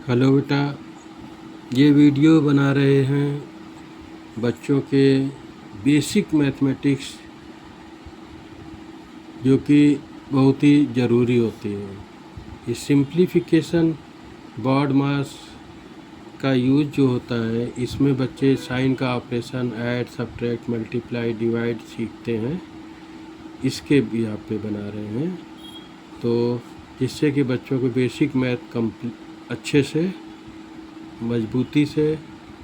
Hello बेटा, ये video बना रहे हैं बच्चों के बेसिक मैथमेटिक्स जो कि बहुत ही ज़रूरी होती है। ये सिंप्लीफिकेशन बॉड मास का यूज जो होता है, इसमें बच्चे साइन का operation add, subtract, multiply, divide सीखते हैं। इसके भी आप पे बना रहे हैं तो जिससे कि बच्चों को बेसिक मैथ अच्छे से मजबूती से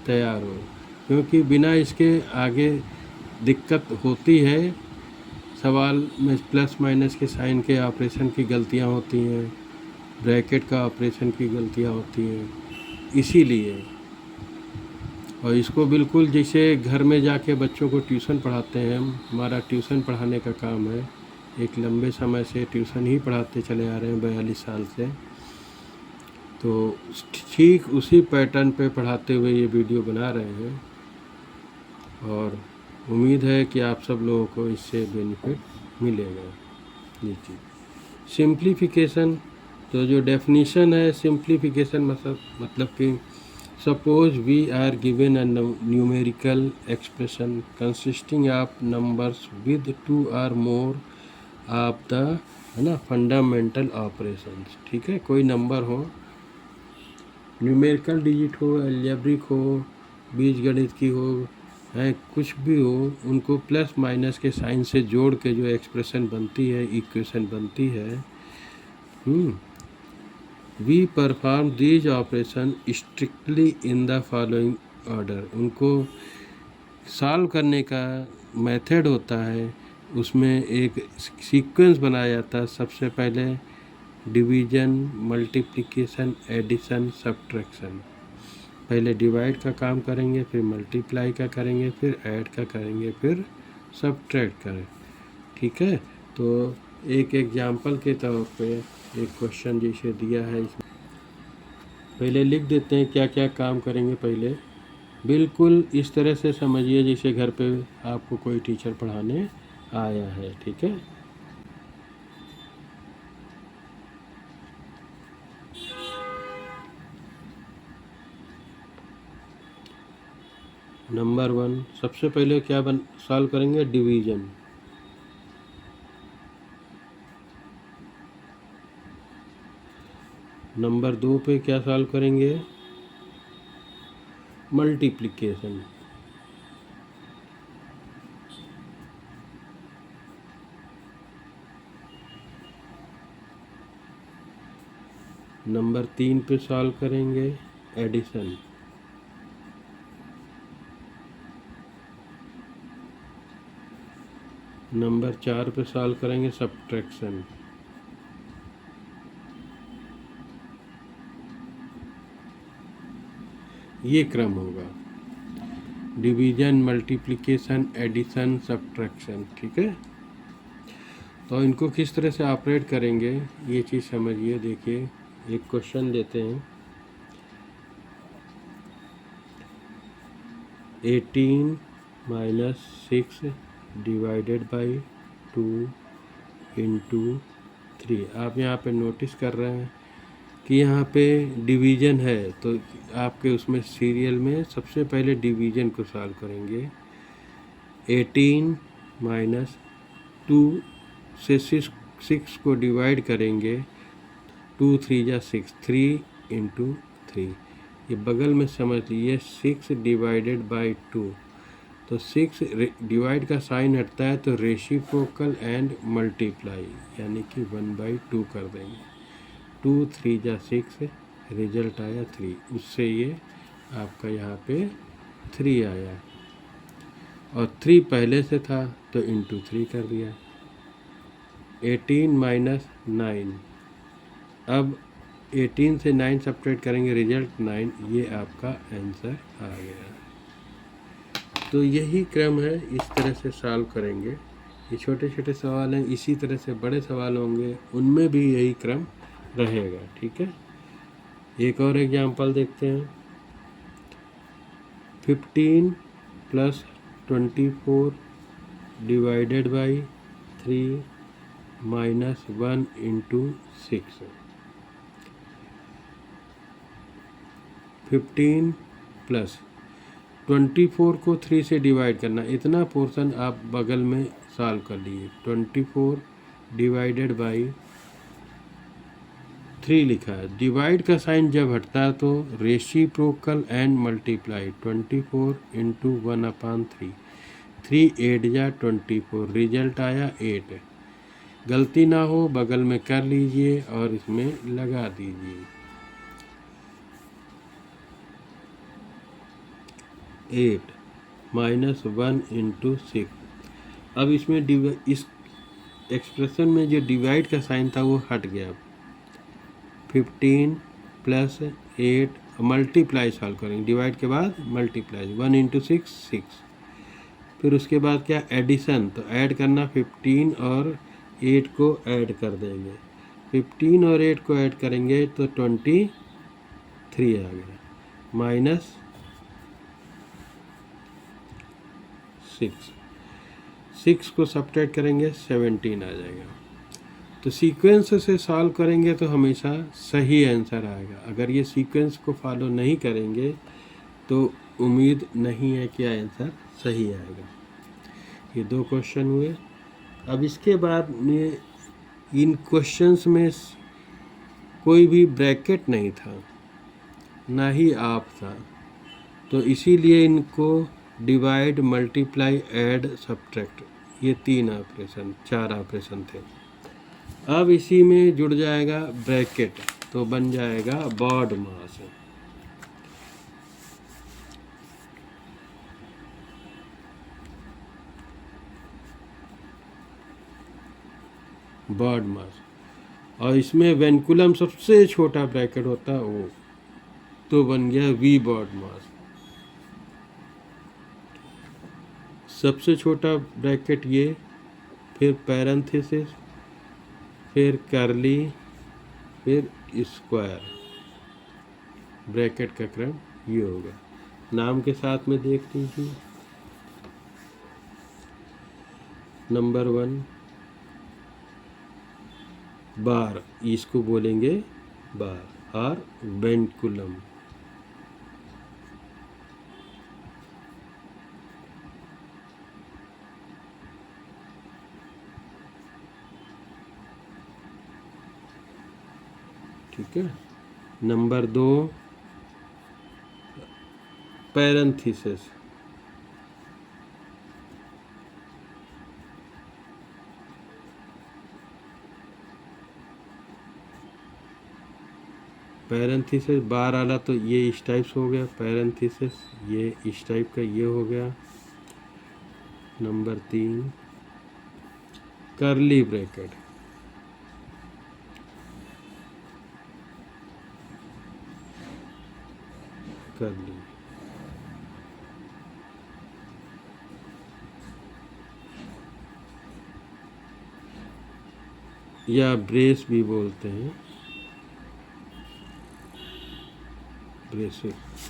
तैयार हो, क्योंकि बिना इसके आगे दिक्कत होती है। सवाल में प्लस माइनस के साइन के ऑपरेशन की गलतियां होती हैं, ब्रैकेट का ऑपरेशन की गलतियां होती हैं, इसीलिए। और इसको बिल्कुल जैसे घर में जाके बच्चों को ट्यूशन पढ़ाते हैं, हमारा ट्यूशन पढ़ाने का काम है, एक लंबे समय से ट्यूशन ही पढ़ाते चले आ रहे हैं 42 साल से। तो ठीक उसी पैटर्न पे पढ़ाते हुए ये वीडियो बना रहे हैं और उम्मीद है कि आप सब लोगों को इससे बेनिफिट मिलेगा। जी जी। सिंप्लीफिकेशन, तो जो डेफिनीशन है सिंप्लीफिकेशन मतलब कि suppose we are given a numerical expression consisting of numbers with 2 और मोर ऑफ द, है ना, फंडामेंटल ऑपरेशंस। ठीक है, कोई नंबर हो, न्यूमेरिकल डिजिट हो, अलजेब्रिक हो, बीजगणित की हो, है कुछ भी हो, उनको प्लस माइनस के साइन से जोड़ के जो एक्सप्रेशन बनती है, इक्वेशन बनती है, we perform these operation strictly in the following order. उनको सॉल्व करने का मेथड होता है, उसमें एक सीक्वेंस बनाया जाता है। सबसे पहले डिवीजन, मल्टीप्लिकेशन, एडिशन, सब्ट्रैक्शन। पहले डिवाइड का काम करेंगे, फिर मल्टीप्लाई का करेंगे, फिर ऐड का करेंगे, फिर सब्ट्रैक्ट करें। ठीक है, तो एक एग्जाम्पल के तौर पे एक क्वेश्चन जैसे दिया है, इसमें पहले लिख देते हैं क्या क्या काम करेंगे। पहले बिल्कुल इस तरह से समझिए जैसे घर पे आपको कोई टीचर पढ़ाने आया है। ठीक है, नंबर 1 सबसे पहले क्या सॉल्व करेंगे, डिवीजन। नंबर 2 पे क्या सॉल्व करेंगे, मल्टीप्लिकेशन। नंबर 3 पे सॉल्व करेंगे एडिशन। नंबर 4 पे सॉल्व करेंगे सब्ट्रैक्शन। ये क्रम होगा, डिवीजन, मल्टीप्लिकेशन, एडिशन, सब्ट्रैक्शन। ठीक है, तो इनको किस तरह से ऑपरेट करेंगे ये चीज़ समझिए। देखिए, एक क्वेश्चन लेते हैं, 18 माइनस 6 डिवाइडेड बाई 2 इंटू 3। आप यहाँ पे नोटिस कर रहे हैं कि यहाँ पे डिवीजन है, तो आपके उसमें सीरियल में सबसे पहले डिवीजन को सॉल्व करेंगे। 18 माइनस 2 से 6 को डिवाइड करेंगे, 2 3 जा 6, 3 इंटू 3। ये बगल में समझ लीजिए 6 डिवाइडेड बाई 2, तो 6 डिवाइड का साइन हटता है तो रेसिप्रोकल एंड मल्टीप्लाई, यानी कि 1/2 कर देंगे। 2 3 जा 6, रिजल्ट आया 3, उससे ये आपका यहाँ पे 3 आया, और 3 पहले से था तो इंटू 3 कर दिया। 18 माइनस 9, अब 18 से 9 सब्ट्रैक्ट करेंगे, रिजल्ट 9, ये आपका आंसर आ गया। तो यही क्रम है, इस तरह से सॉल्व करेंगे। ये छोटे छोटे सवाल हैं, इसी तरह से बड़े सवाल होंगे, उनमें भी यही क्रम रहेगा। ठीक है, एक और एग्जांपल देखते हैं, 15 plus 24 divided by 3 minus 1 into 6। 15 plus 24 को 3 से डिवाइड करना, इतना पोर्शन आप बगल में सॉल्व कर लीजिए। 24 डिवाइडेड बाई 3 लिखा है। डिवाइड का साइन जब हटता है तो रेसिप्रोकल एंड मल्टीप्लाई। 24 इंटू 1/3, 3 8 जा 24, रिजल्ट आया 8। गलती ना हो बगल में कर लीजिए और इसमें लगा दीजिए। 8 माइनस 1 इंटू 6। अब इसमें इस एक्सप्रेशन में जो डिवाइड का साइन था वो हट गया। 15 प्लस 8 मल्टीप्लाई सॉल्व करेंगे, डिवाइड के बाद मल्टीप्लाई। 1 इंटू 6 6। फिर उसके बाद क्या, एडिशन, तो ऐड करना 15 और 8 को ऐड कर देंगे। 15 और 8 को ऐड करेंगे तो 23 आ गया, माइनस 6 को सब्ट्रैक्ट करेंगे 17 आ जाएगा। तो सीक्वेंस से सॉल्व करेंगे तो हमेशा सही आंसर आएगा। अगर ये सीक्वेंस को फॉलो नहीं करेंगे तो उम्मीद नहीं है कि आंसर सही आएगा। ये 2 क्वेश्चन हुए। अब इसके बाद में इन क्वेश्चंस में कोई भी ब्रैकेट नहीं था, ना ही आप था, तो इसीलिए इनको डिवाइड मल्टीप्लाई ऐड सब्ट्रैक्ट, ये 4 ऑपरेशन थे। अब इसी में जुड़ जाएगा ब्रैकेट, तो बन जाएगा बॉड मास। बॉड मास, और इसमें वेंकुलम सबसे छोटा ब्रैकेट होता है वो, तो बन गया वी बॉड मास। सबसे छोटा ब्रैकेट ये, फिर पैरेंथेसिस, फिर कर्ली, फिर स्क्वायर। ब्रैकेट का क्रम ये होगा। नाम के साथ में देख लीजिए। नंबर 1 बार, इसको बोलेंगे बार और वेंकुलम। ठीक है। नंबर 2 पैरेंथेसिस, पैरेंथेसिस बार वाला तो ये इस टाइप से हो गया, पैरेंथेसिस ये इस टाइप का ये हो गया। नंबर 3 कर्ली ब्रैकेट, कर्ली या ब्रेस भी बोलते हैं, ब्रेसेस।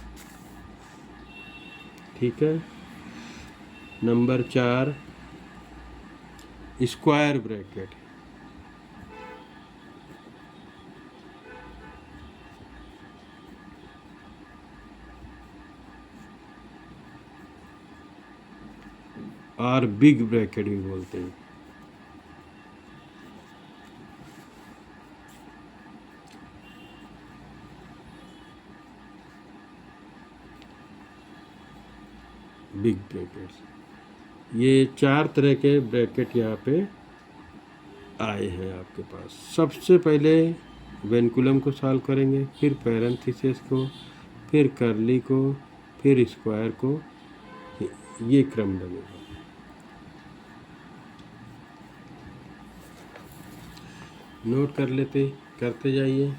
ठीक है। नंबर 4 स्क्वायर ब्रैकेट, और बिग ब्रैकेट भी बोलते हैं। बिग ब्रैकेट्स, ये 4 तरह के ब्रैकेट यहाँ पे आए हैं आपके पास। सबसे पहले वेंकुलम को सॉल्व करेंगे, फिर पैरेंथेसिस को, फिर कर्ली को, फिर स्क्वायर को, ये क्रम लगेगा। नोट करते जाइए।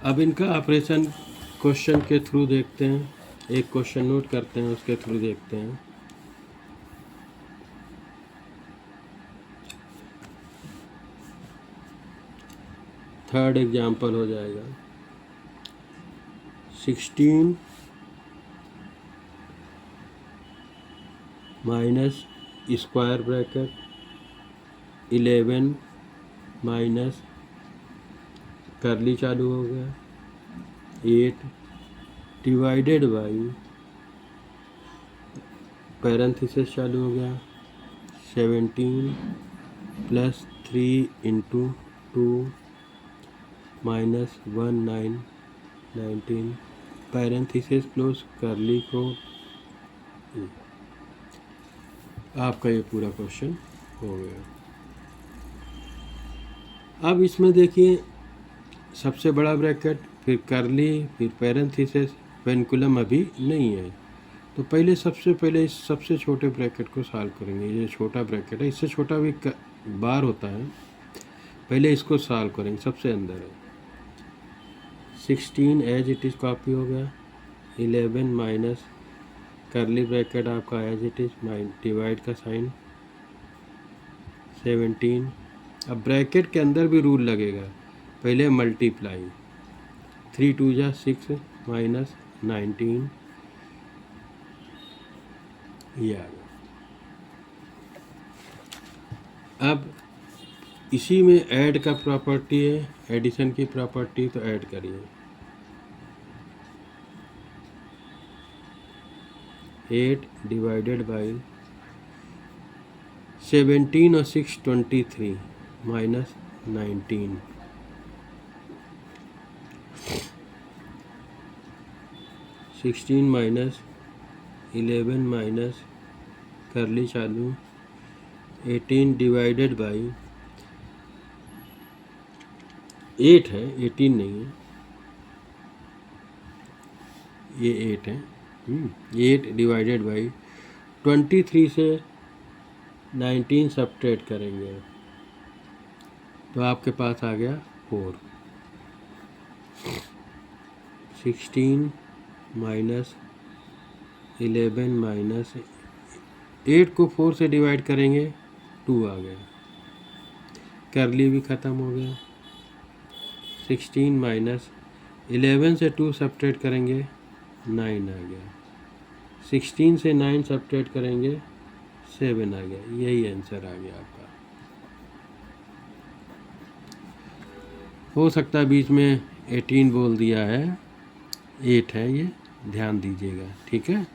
अब इनका ऑपरेशन क्वेश्चन के थ्रू देखते हैं। एक क्वेश्चन नोट करते हैं, उसके थ्रू देखते हैं। थर्ड एग्जाम्पल हो जाएगा। 16 माइनस स्क्वायर ब्रैकेट 11 माइनस करली चालू हो गया 8 डिवाइडेड बाई पैरेंथेसिस चालू हो गया 17 plus 3 into 2 minus 19 parenthesis close करली को। आपका ये पूरा क्वेश्चन हो गया। अब इसमें देखिए सबसे बड़ा ब्रैकेट, फिर करली, फिर पैरेंथेसिस, पेनिकुलम अभी नहीं है, तो सबसे पहले इस सबसे छोटे ब्रैकेट को सॉल्व करेंगे। ये छोटा ब्रैकेट है, इससे छोटा भी बार होता है, पहले इसको सॉल्व करेंगे। सबसे अंदर है 16 एज इट इज़ कॉपी हो गया 11 माइनस करली ब्रैकेट आपका एज इट इज़ डिवाइड का साइन 17। अब ब्रैकेट के अंदर भी रूल लगेगा, पहले मल्टीप्लाई 3 2 जा 6 माइनस 19 ये आ गया। अब इसी में ऐड का प्रॉपर्टी है, एडिशन की प्रॉपर्टी, तो ऐड करिए 8 डिवाइडेड बाई 17 और 6 23 माइनस 19 16 माइनस 11 माइनस करली चालू 18 डिवाइडेड बाई 8 है, 18 नहीं है, ये 8 है। 8 डिवाइडेड बाई 23 से 19 सब्ट्रैक्ट करेंगे तो आपके पास आ गया 4। 16 माइनस 11 माइनस 8 को 4 से डिवाइड करेंगे 2 आ गया, करली भी ख़त्म हो गया। 16 माइनस 11 से 2 सब्ट्रैक्ट करेंगे 9 आ गया, 16 से 9 सब्ट्रैक्ट करेंगे 7 आ गया। यही आंसर आ गया आपका। हो सकता है बीच में 18 बोल दिया है, 8 है, ये ध्यान दीजिएगा, ठीक है।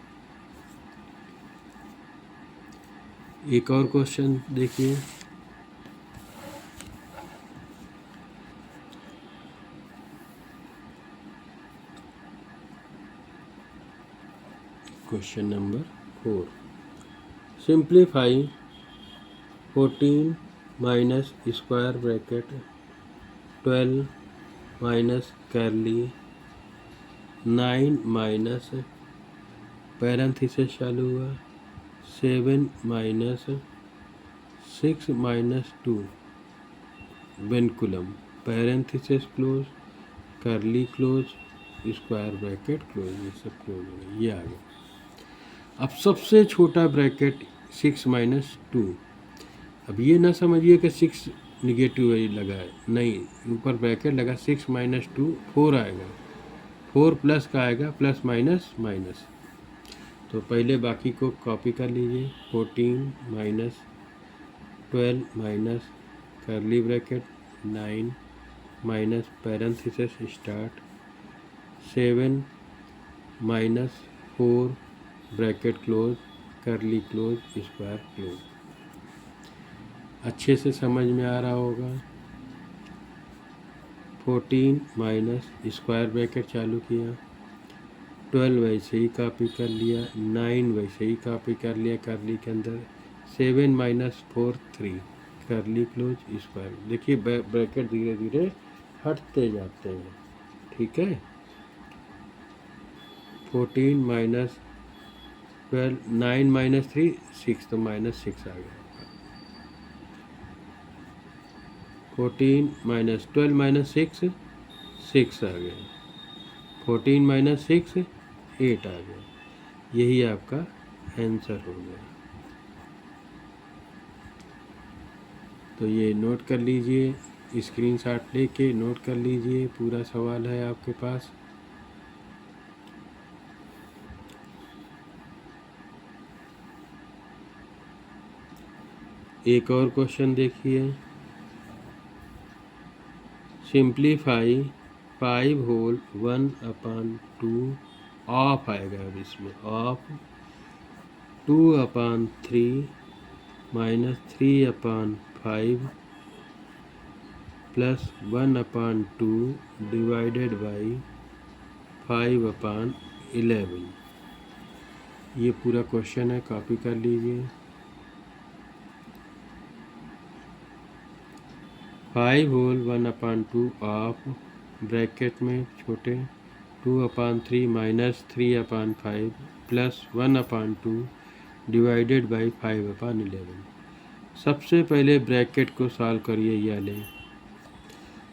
एक और क्वेश्चन देखिए, question number 4। Simplify 14 minus square bracket 12 minus करली 9 माइनस पैरेंथेसिस चालू हुआ 7 माइनस 6 माइनस 2 पेनिकुलम पैरेंथेसिस क्लोज करली क्लोज स्क्वायर ब्रैकेट क्लोज, ये सब क्लोज हो गया, ये आ गया। अब सबसे छोटा ब्रैकेट 6 माइनस 2। अब ये ना समझिए कि 6 निगेटिव लगा है, नहीं, ऊपर ब्रैकेट लगा 6 माइनस 2 4 आएगा, 4 प्लस का आएगा, प्लस माइनस माइनस, तो पहले बाकी को कॉपी कर लीजिए। 14 माइनस 12 माइनस करली bracket 9 minus parenthesis start 7 minus 4 bracket close करली क्लोज स्क्वायर क्लोज। अच्छे से समझ में आ रहा होगा। 14 माइनस स्क्वायर ब्रैकेट चालू किया, 12 वैसे ही कॉपी कर लिया, 9 वैसे ही कॉपी कर लिया करली के अंदर, 7 माइनस 4 3 करली क्लोज स्क्वायर। देखिए ब्रैकेट धीरे धीरे हटते जाते हैं, ठीक है। 14 माइनस 12 9 माइनस 3 6, तो माइनस 6 आ गया। 14 माइनस 12 माइनस 6 6 आ गया, 14 माइनस 6 8 आ गया। यही आपका आंसर हो गया। तो ये नोट कर लीजिए, स्क्रीनशॉट लेके नोट कर लीजिए, पूरा सवाल है आपके पास। एक और क्वेश्चन देखिए, सिंप्लीफाई 5 होल 1/2 ऑफ आएगा। अब इसमें of 2/3 minus 3/5 plus 1/2 divided by 5/11। ये पूरा क्वेश्चन है, कॉपी कर लीजिए। 5 होल 1/2 ऑफ ब्रैकेट में छोटे 2/3 माइनस 3/5 प्लस 1/2 डिवाइडेड बाई 5/11। सबसे पहले ब्रैकेट को सॉल्व करिए या लें,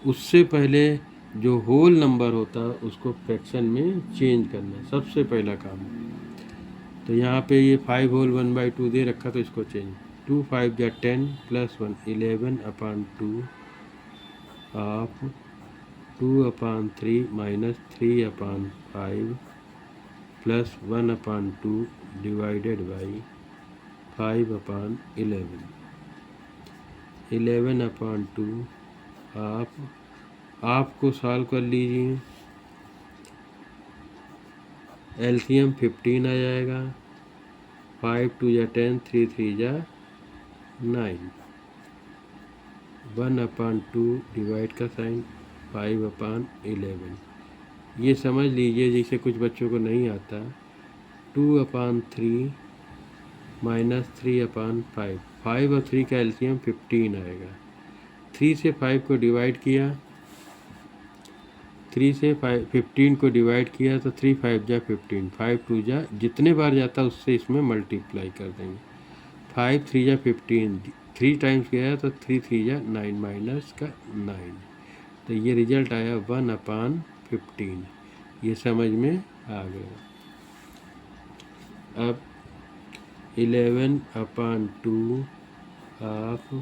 उससे पहले जो होल नंबर होता है उसको फ्रैक्शन में चेंज करना सबसे पहला काम। तो यहाँ पे ये 5 होल 1/2 दे रखा, तो इसको चेंज 2 5 या 10 plus 1 11/2 of 2/3 minus 3/5 plus 1/2 divided by 5/11। 11/2 आप को सॉल्व कर लीजिए। एलसीएम 15 आ जाएगा। 5 2 या 10, 3 3 या 9। 1/2 डिवाइड का साइन 5/11। ये समझ लीजिए, जैसे कुछ बच्चों को नहीं आता। 2/3 माइनस 3/5, 5 और 3 का एलसीएम 15 आएगा। 3 से 5 को डिवाइड किया, 3 से 15 को डिवाइड किया तो 3 5 जा 15, 5 2 जा, जितने बार जाता उससे इसमें मल्टीप्लाई कर देंगे। 5 3 जा 15, 3 टाइम्स गया तो 3 3 जा 9 माइनस का 9। तो ये रिजल्ट आया 1/15। ये समझ में आ गया। अब 11/2 ऑफ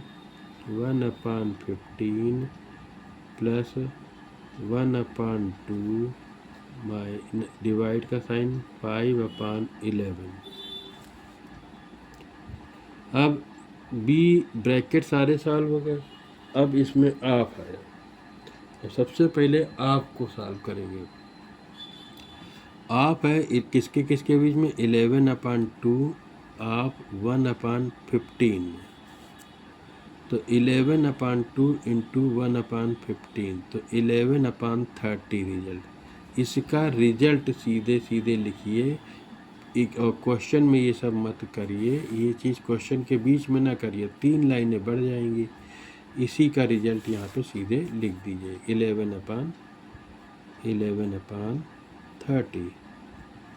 1/15 प्लस 1/2 डिवाइड का साइन 5/11। अब बी ब्रैकेट सारे सॉल्व हो गए। अब इसमें ऑफ आया, तो सबसे पहले ऑफ को सॉल्व करेंगे। ऑफ है किसके किसके बीच में, 11/2 ऑफ 1/15। तो 11/2 इंटू 1/15, तो 11/30 रिजल्ट। इसका रिजल्ट सीधे सीधे लिखिए। एक और क्वेश्चन में ये सब मत करिए, ये चीज़ क्वेश्चन के बीच में ना करिए, 3 लाइनें बढ़ जाएंगी। इसी का रिजल्ट यहाँ पे सीधे लिख दीजिए। 11/30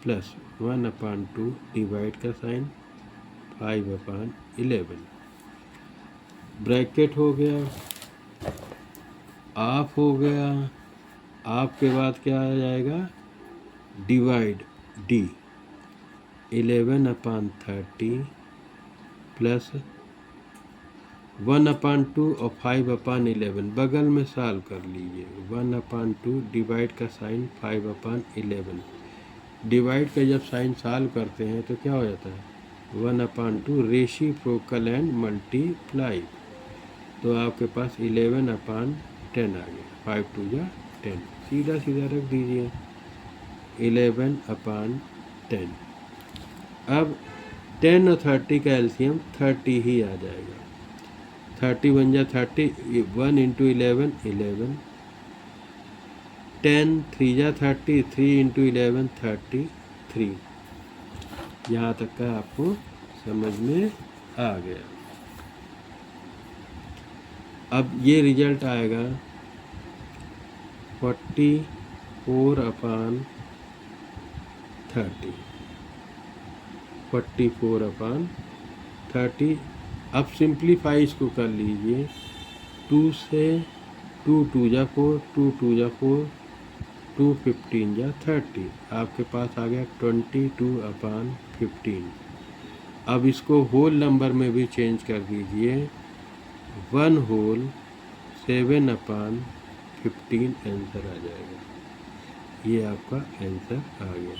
प्लस 1/2 डिवाइड का साइन 5/11। ब्रैकेट हो गया, ऑफ हो गया। ऑफ के बाद क्या आ जाएगा, डिवाइड डी। 11/30 प्लस 1/2 और 5/11 बगल में सॉल्व कर लीजिए। 1/2 डिवाइड का साइन 5/11। डिवाइड का जब साइन सॉल्व करते हैं तो क्या हो जाता है, 1/2 रेसिप्रोकल एंड मल्टीप्लाई। तो आपके पास 11/10 आ गया। 5 2 या 10, सीधा सीधा रख दीजिए 11/10। अब 10 और 30 का एलसीएम 30 ही आ जाएगा। 30 बन जा 30, 1 इंटू 11 11, 10 3 जा 30, 3 इंटू 11 33। यहाँ तक का आपको समझ में आ गया। अब ये रिजल्ट आएगा 44/30। 44/30। अब सिंप्लीफाई इसको कर लीजिए। 2 से 2 2 जा 4, 2 2 जा 4, 2 15 जा 30। आपके पास आ गया 22/15। अब इसको होल नंबर में भी चेंज कर दीजिए। 1 होल 7/15 आंसर आ जाएगा। ये आपका आंसर आ गया।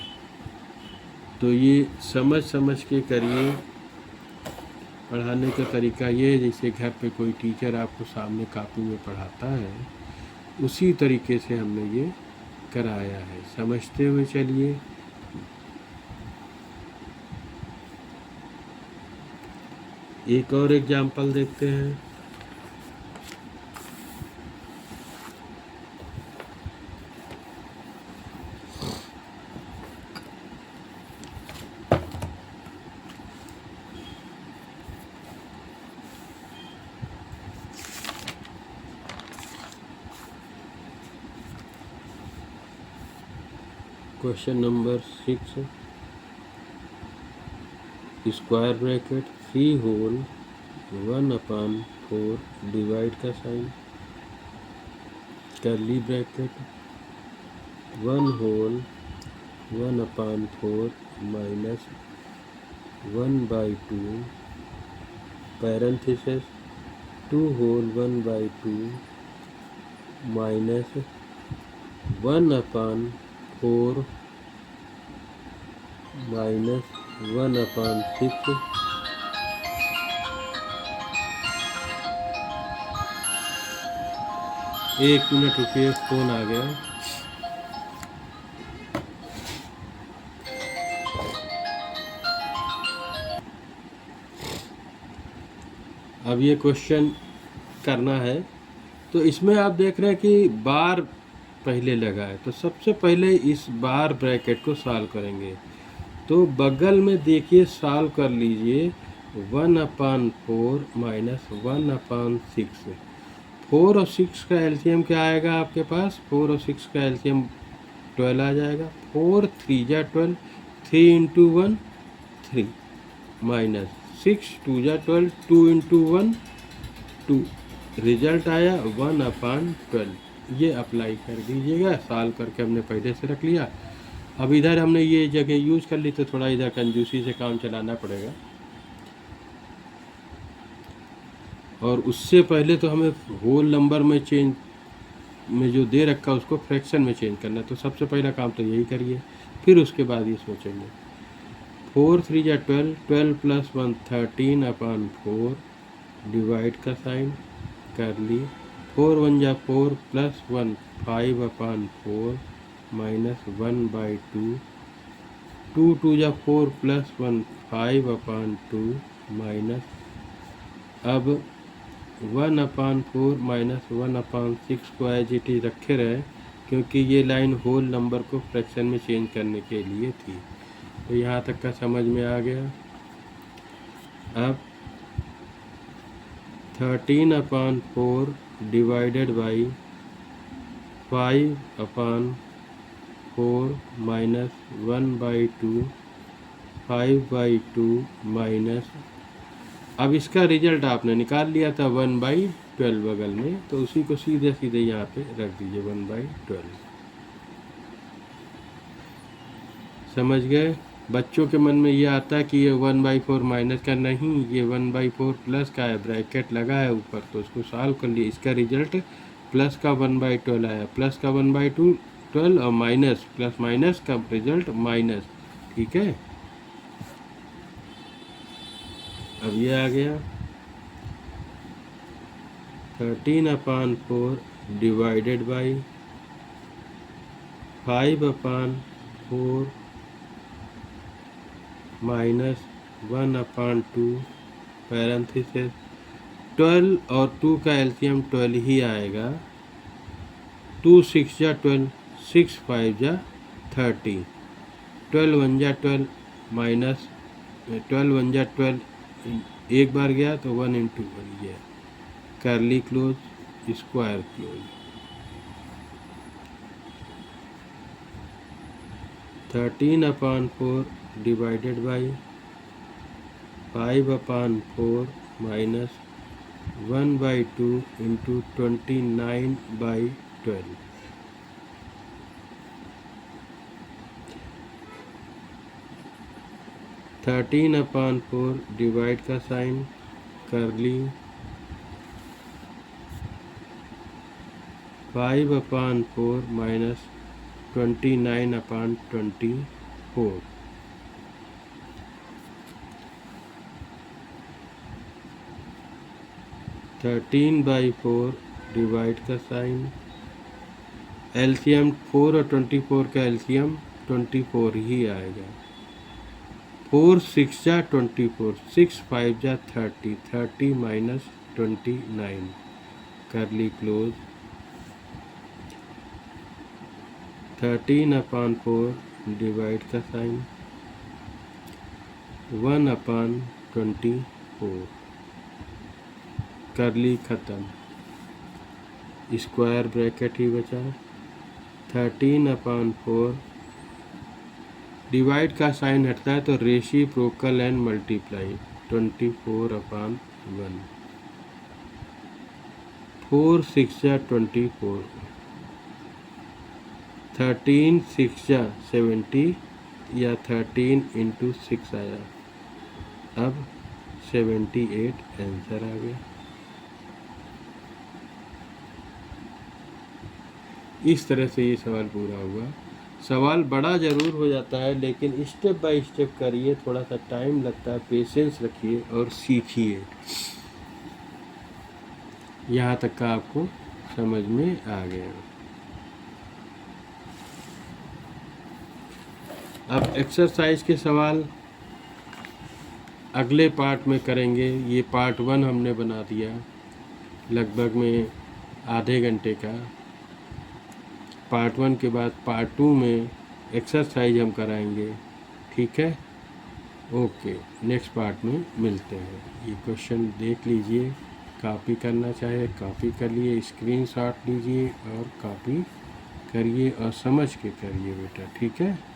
तो ये समझ समझ के करिए। पढ़ाने का तरीका ये, जैसे घर पे कोई टीचर आपको सामने कापी में पढ़ाता है, उसी तरीके से हमने ये कराया है। समझते हुए चलिए। एक और एग्जाम्पल देखते हैं। Question number 6, square bracket 3 whole 1/4 divide का sign, curly bracket 1 whole 1/4 minus 1/2 parenthesis 2 whole 1/2 minus 1/4 minus 1/6 एक मिनट रुकिए, फ़ोन आ गया। अब ये क्वेश्चन करना है, तो इसमें आप देख रहे हैं कि बार पहले लगा है, तो सबसे पहले इस बार ब्रैकेट को सॉल्व करेंगे। तो बगल में देखिए, सॉल्व कर लीजिए 1/4 माइनस 1/6। 4 और 6 का एलसीएम क्या आएगा आपके पास? 4 और 6 का एलसीएम 12 आ जाएगा। 4 3 जा 12, 3 इंटू 1 3 माइनस 6 2 जा 12, 2 इंटू 1 2। रिजल्ट आया 1/12। ये अप्लाई कर दीजिएगा। सॉल्व करके हमने पहले से रख लिया। अब इधर हमने ये जगह यूज़ कर ली, तो थोड़ा इधर कंजूसी से काम चलाना पड़ेगा। और उससे पहले तो हमें होल नंबर में चेंज में जो दे रखा उसको फ्रैक्शन में चेंज करना है। तो सबसे पहला काम तो यही करिए, फिर उसके बाद ये सोचेंगे। 4 3 जा 12, 12 प्लस 1 13/4 डिवाइड का साइन, कर ली। 4 1 जा 4 प्लस 1 5/4 माइनस 1/2, 2 2 जा 4 प्लस 1 5/2 माइनस, अब 1/4 माइनस 1/6 को एज इट इज रखे रहे, क्योंकि ये लाइन होल नंबर को फ्रैक्शन में चेंज करने के लिए थी। तो यहाँ तक का समझ में आ गया। अब 13/4 डिवाइडेड बाई 5/4 माइनस 1/2 5/2 माइनस, अब इसका रिजल्ट आपने निकाल लिया था 1/12 बगल में, तो उसी को सीधे सीधे यहाँ पे रख दीजिए 1/12। समझ गए? बच्चों के मन में ये आता है कि ये 1/4 माइनस का नहीं, ये 1/4 प्लस का है, ब्रैकेट लगा है ऊपर, तो उसको सॉल्व कर लिए। इसका रिजल्ट प्लस का 1/12 आया, प्लस का 1/12 और माइनस प्लस माइनस का रिजल्ट माइनस। ठीक है, अब ये आ गया 13/4 डिवाइडेड बाई 5/4 माइनस 1/2 पैरेंथेसिस 12 और 2 का एलसीएम 12 ही आएगा। 2 6 जा 12, 6 5 जा 30, 12 1 जा 12 माइनस 12 1 जा 12, एक बार गया तो 1 इंटू 1 गया, curly close square close. 13/4 divided by 5/4 minus 1/2 into 29/12। 13/4 divide का साइन, कर्ली 5/4 माइनस 29/24। 13/4 डिवाइड का साइन, एलसीएम 4 और 24 का एलसीएम 24 ही आएगा। 4 6 जा 24, 6 5 जा 30, 30 माइनस 29 करली क्लोज। 13/4 डिवाइड का साइन, 1/24 करली ख़त्म, स्क्वायर ब्रैकेट ही बचा। 13/4 डिवाइड का साइन हटता है तो रेसिप्रोकल एंड मल्टीप्लाई, 24/1। 4 6 जा 24, 13 6 जा 70 या 13 इंटू 6 आया। अब 78 आंसर आ गया। इस तरह से ये सवाल पूरा हुआ। सवाल बड़ा ज़रूर हो जाता है, लेकिन स्टेप बाय स्टेप करिए, थोड़ा सा टाइम लगता है, पेशेंस रखिए और सीखिए। यहाँ तक का आपको समझ में आ गया। अब एक्सरसाइज के सवाल अगले पार्ट में करेंगे। ये पार्ट 1 हमने बना दिया लगभग में आधे घंटे का। पार्ट 1 के बाद पार्ट 2 में एक्सरसाइज हम कराएंगे, ठीक है। ओके, नेक्स्ट पार्ट में मिलते हैं। ये क्वेश्चन देख लीजिए, कॉपी करना चाहे कॉपी कर लिए, स्क्रीनशॉट लीजिए और कॉपी करिए और समझ के करिए बेटा, ठीक है।